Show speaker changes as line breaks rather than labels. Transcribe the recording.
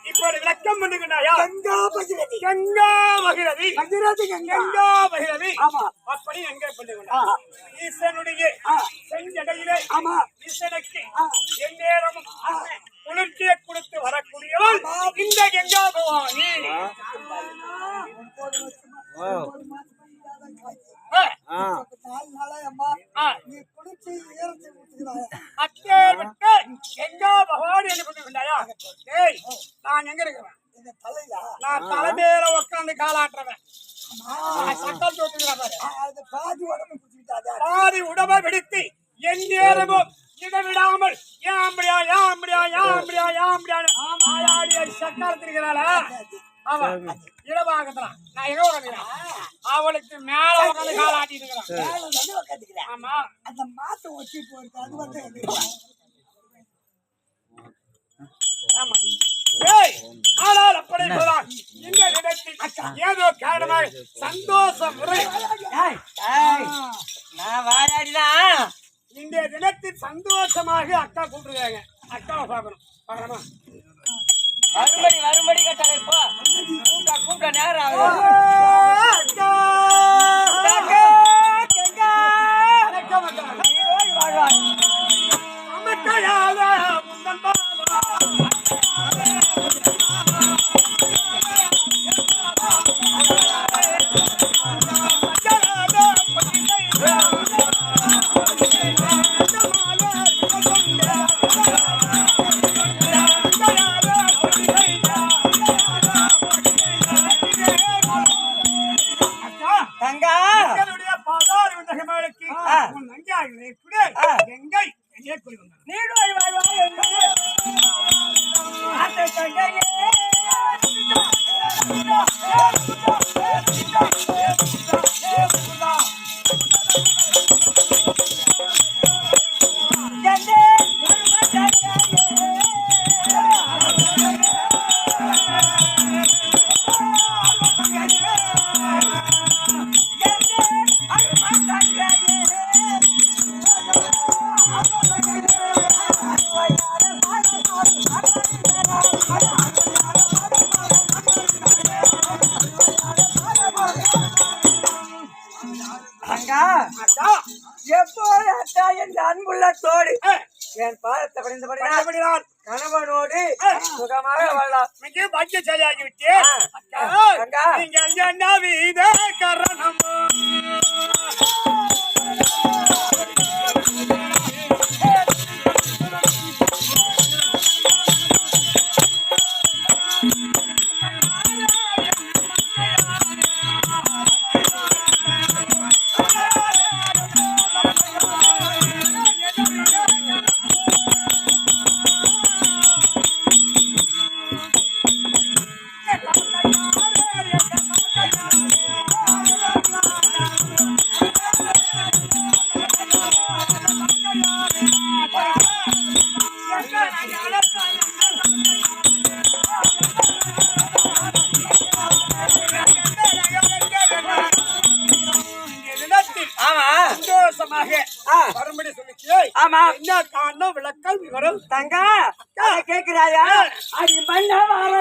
இப்படி விளக்கம் பண்ணுகிறாயா? கங்கா மகிழதி அப்படி எங்கே பண்ணுகிறாயா? ஈசனுடைய செஞ்சடையிலே ஈசனுக்கு எந்நேரமும் குளிர்ச்சியை கொடுத்து வரக்கூடியவள் இந்த கங்கா பவானி. நான் எங்க இருக்கிறேன்? நான் தலை மேல உட்காந்து காலாட்டுறேன். சட்டம் பாதி உடம்பை பிடித்து என் நேரமும் இடவிடாமல் சக்காலத்திருக்கிறாள இடபாகத்தான் நான் எங்க உட்காந்துக்கிறேன். அவளுக்கு மேல உட்காந்து காலாட்டி இருக்கிறேன். ஆமா அந்த மாசம் ஒட்டி போயிருக்கு. அது வந்து ஆனால் அப்படி ஏதோ காரணமாக சந்தோஷம் இந்த தினத்தில் சந்தோஷமாக அக்கா கூப்பிடுறாங்க. அக்காவை பார்க்கணும். பார்க்கணுமா?
வரும்படி கேட்டாங்க. இப்போ கூப்பிட்ட நேரம் அன்புள்ள தோடு என் பாதத்தை படைந்தபடியால் கணவனோடு சுகமாக வாழலாம்.
மிக பாக்கியசாலியாகிவிட்டு நீங்க என்ன வீத கரணம் வரும்படி சொல்லிச்சு.
ஆமா
என்ன காரணம் விளக்கம் விவரம்
தங்கா கேக்குறாயா? அடி மன்ன வர